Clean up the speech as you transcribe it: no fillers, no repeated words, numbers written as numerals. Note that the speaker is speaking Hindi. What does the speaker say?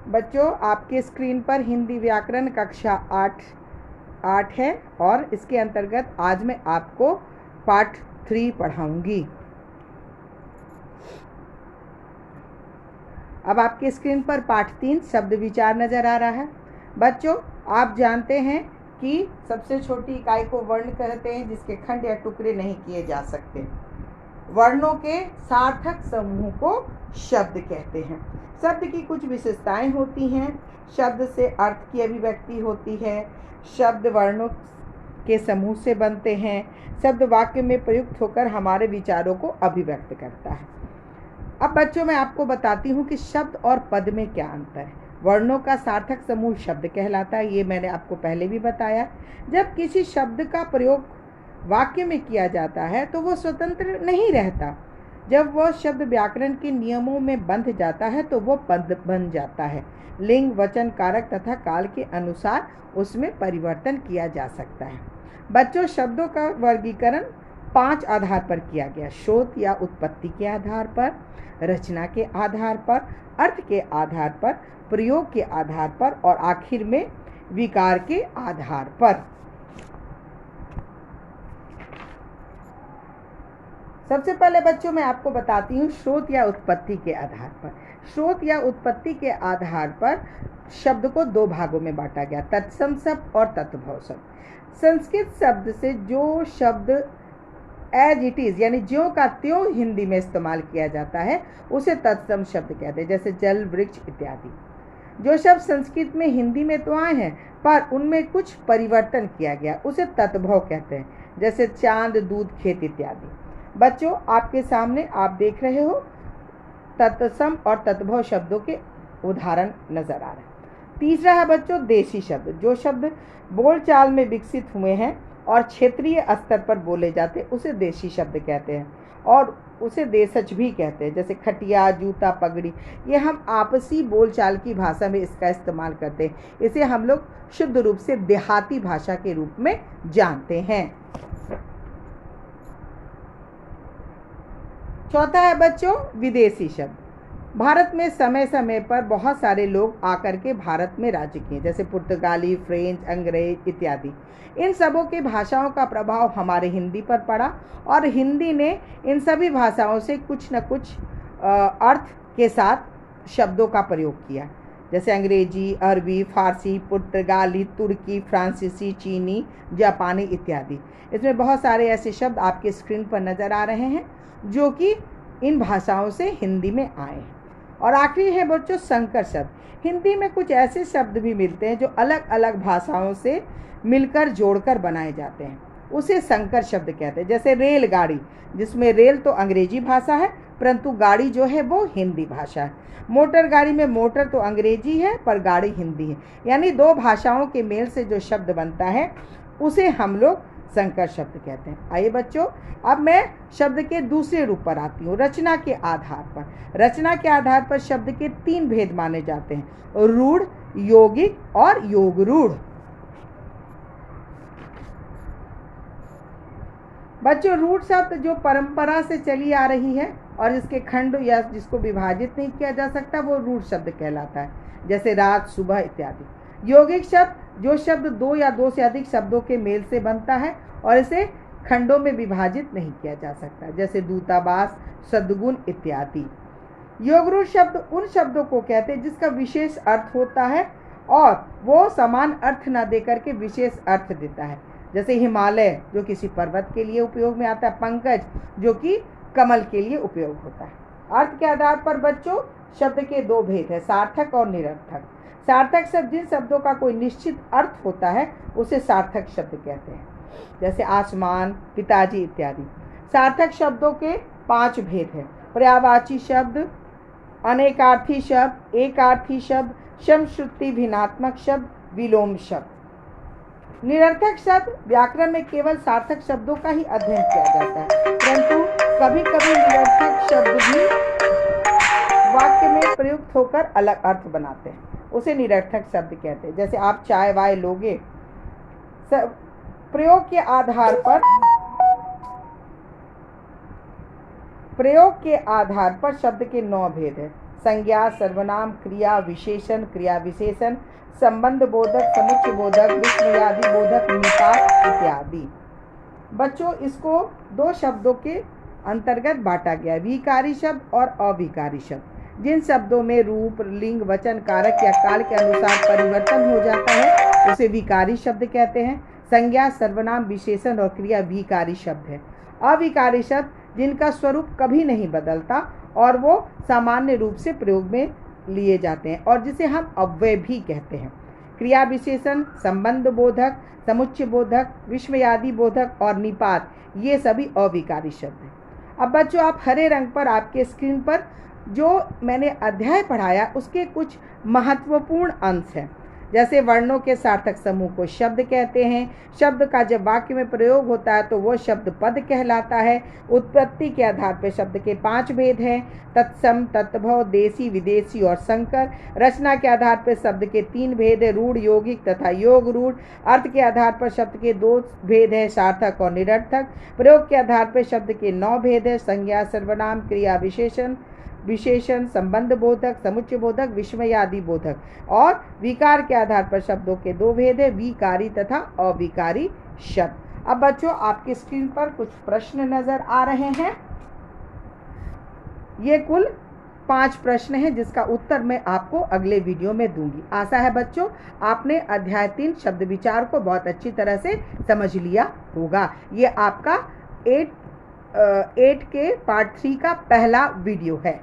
बच्चों, आपके स्क्रीन पर हिंदी व्याकरण कक्षा 8 है और इसके अंतर्गत आज मैं आपको पार्ट 3 पढ़ाऊंगी। अब आपके स्क्रीन पर पार्ट 3 शब्द विचार नज़र आ रहा है। बच्चों, आप जानते हैं कि सबसे छोटी इकाई को वर्ण कहते हैं, जिसके खंड या टुकड़े नहीं किए जा सकते। वर्णों के सार्थक समूह को शब्द कहते हैं। शब्द की कुछ विशेषताएं होती हैं। शब्द से अर्थ की अभिव्यक्ति होती है। शब्द वर्णों के समूह से बनते हैं। शब्द वाक्य में प्रयुक्त होकर हमारे विचारों को अभिव्यक्त करता है। अब बच्चों, मैं आपको बताती हूँ कि शब्द और पद में क्या अंतर है। वर्णों का सार्थक समूह शब्द कहलाता है, ये मैंने आपको पहले भी बताया। जब किसी शब्द का प्रयोग वाक्य में किया जाता है तो वो स्वतंत्र नहीं रहता। जब वह शब्द व्याकरण के नियमों में बंध जाता है तो वो पद बन जाता है। लिंग, वचन, कारक तथा काल के अनुसार उसमें परिवर्तन किया जा सकता है। बच्चों, शब्दों का वर्गीकरण 5 आधार पर किया गया। स्रोत या उत्पत्ति के आधार पर, रचना के आधार पर, अर्थ के आधार पर, प्रयोग के आधार पर और आखिर में विकार के आधार पर। सबसे पहले बच्चों, मैं आपको बताती हूँ स्रोत या उत्पत्ति के आधार पर। स्रोत या उत्पत्ति के आधार पर शब्द को 2 भागों में बांटा गया, तत्सम शब्द और तत्भव शब्द। संस्कृत शब्द से जो शब्द एज इट इज यानी ज्यों का त्यों हिंदी में इस्तेमाल किया जाता है उसे तत्सम शब्द कहते हैं, जैसे जल, वृक्ष इत्यादि। जो शब्द संस्कृत में हिंदी में तो आए हैं पर उनमें कुछ परिवर्तन किया गया उसे तत्भव कहते हैं, जैसे चांद, दूध, खेत इत्यादि। बच्चों, आपके सामने आप देख रहे हो तत्सम और तत्भव शब्दों के उदाहरण नजर आ रहे हैं। तीसरा है बच्चों देशी शब्द। जो शब्द बोलचाल में विकसित हुए हैं और क्षेत्रीय स्तर पर बोले जाते उसे देशी शब्द कहते हैं और उसे देशज भी कहते हैं, जैसे खटिया, जूता, पगड़ी। ये हम आपसी बोलचाल की भाषा में इसका इस्तेमाल करते हैं। इसे हम लोग शुद्ध रूप से देहाती भाषा के रूप में जानते हैं। चौथा है बच्चों विदेशी शब्द। भारत में समय समय पर बहुत सारे लोग आकर के भारत में राज्य किए, जैसे पुर्तगाली, फ्रेंच, अंग्रेज इत्यादि। इन सबों के भाषाओं का प्रभाव हमारे हिंदी पर पड़ा और हिंदी ने इन सभी भाषाओं से कुछ न कुछ अर्थ के साथ शब्दों का प्रयोग किया, जैसे अंग्रेजी, अरबी, फारसी, पुर्तगाली, तुर्की, फ्रांसीसी, चीनी, जापानी इत्यादि। इसमें बहुत सारे ऐसे शब्द आपके स्क्रीन पर नज़र आ रहे हैं जो कि इन भाषाओं से हिंदी में आए हैं। और आखिरी है बच्चों संकर शब्द। हिंदी में कुछ ऐसे शब्द भी मिलते हैं जो अलग अलग भाषाओं से मिलकर जोड़कर बनाए जाते हैं, उसे संकर शब्द कहते हैं। जैसे रेलगाड़ी, जिसमें रेल तो अंग्रेजी भाषा है परंतु गाड़ी जो है वो हिंदी भाषा है। मोटर गाड़ी में मोटर तो अंग्रेजी है पर गाड़ी हिंदी है। यानी 2 भाषाओं के मेल से जो शब्द बनता है उसे हम लोग संकर शब्द कहते हैं। आइए बच्चों, अब मैं शब्द के दूसरे रूप पर आती हूँ, रचना के आधार पर। रचना के आधार पर शब्द के 3 भेद माने जाते हैं, रूढ़, यौगिक और योगरूढ़। बच्चों, रूढ़ शब्द जो परंपरा से चली आ रही है और जिसके खंड या जिसको विभाजित नहीं किया जा सकता वो रूढ़ शब्द कहलाता है, जैसे रात, सुबह इत्यादि। यौगिक शब्द जो शब्द 2 या 2 से अधिक शब्दों के मेल से बनता है और इसे खंडों में विभाजित नहीं किया जा सकता, जैसे दूतावास, सद्गुण इत्यादि। योगरूढ़ शब्द उन शब्दों को कहते हैं जिसका विशेष अर्थ होता है और वो समान अर्थ न देकर के विशेष अर्थ देता है, जैसे हिमालय जो किसी पर्वत के लिए उपयोग में आता है, पंकज जो कि कमल के लिए उपयोग होता है। अर्थ के आधार पर बच्चों शब्द के 2 भेद है, सार्थक और निरर्थक। सार्थक शब्द जिन शब्दों का कोई निश्चित अर्थ होता है उसे सार्थक शब्द कहते हैं, जैसे आसमान, पिताजी इत्यादि। सार्थक शब्दों के 5 भेद हैं, पर्यायवाची शब्द, अनेकार्थी शब्द, एकार्थी शब्द, समश्रुति भिन्नात्मक शब्द, विलोम शब्द। निरर्थक शब्द व्याकरण में केवल सार्थक शब्दों का ही अध्ययन किया जाता है, परंतु कभी कभी निरर्थक शब्द भी वाक्य में प्रयुक्त होकर अलग अर्थ बनाते हैं, उसे निरर्थक शब्द कहते हैं। जैसे आप चाय वाय लोगे। प्रयोग के आधार पर शब्द के 9 भेद हैं। संज्ञा, सर्वनाम, क्रिया विशेषण, क्रिया विशेषण, संबंध बोधक, समुच्चय बोधक, विस्मयादि बोधक, निपात इत्यादि। बच्चों, इसको दो शब्दों के अंतर्गत बांटा गया है, विकारी शब्द और अविकारी शब्द। जिन शब्दों में रूप, लिंग, वचन, कारक या काल के अनुसार परिवर्तन हो जाता है उसे विकारी शब्द कहते हैं। संज्ञा, सर्वनाम, विशेषण और क्रिया विकारी शब्द है। अविकारी शब्द जिनका स्वरूप कभी नहीं बदलता और वो सामान्य रूप से प्रयोग में लिए जाते हैं और जिसे हम अव्यय भी कहते हैं। क्रिया विशेषण, संबंध बोधक, समुच्चय बोधक, विस्मयादि बोधक और निपात, ये सभी अविकारी शब्द हैं। अब बच्चों, आप हरे रंग पर आपके स्क्रीन पर जो मैंने अध्याय पढ़ाया उसके कुछ महत्वपूर्ण अंश हैं। जैसे वर्णों के सार्थक समूह को शब्द कहते हैं। शब्द का जब वाक्य में प्रयोग होता है तो वो शब्द पद कहलाता है। उत्पत्ति के आधार पर शब्द के 5 भेद हैं, तत्सम, तत्भव, देसी, विदेशी और संकर। रचना के आधार पर शब्द के 3 भेद हैं, रूढ़, यौगिक तथा योग रूढ़। अर्थ के आधार पर शब्द के 2 भेद हैं, सार्थक और निरर्थक। प्रयोग के आधार पर शब्द के 9 भेद हैं, संज्ञा, सर्वनाम, क्रिया विशेषण, संबंध बोधक, समुच्चय बोधक, विस्मयादि बोधक। और विकार के आधार पर शब्दों के 2 भेद हैं, विकारी तथा अविकारी शब्द। अब बच्चों, आपकी स्क्रीन पर कुछ प्रश्न नजर आ रहे हैं। ये कुल 5 प्रश्न हैं जिसका उत्तर मैं आपको अगले वीडियो में दूंगी। आशा है बच्चों आपने अध्याय 3 शब्द विचार को बहुत अच्छी तरह से समझ लिया होगा। ये आपका 8 के पार्ट 3 का पहला वीडियो है।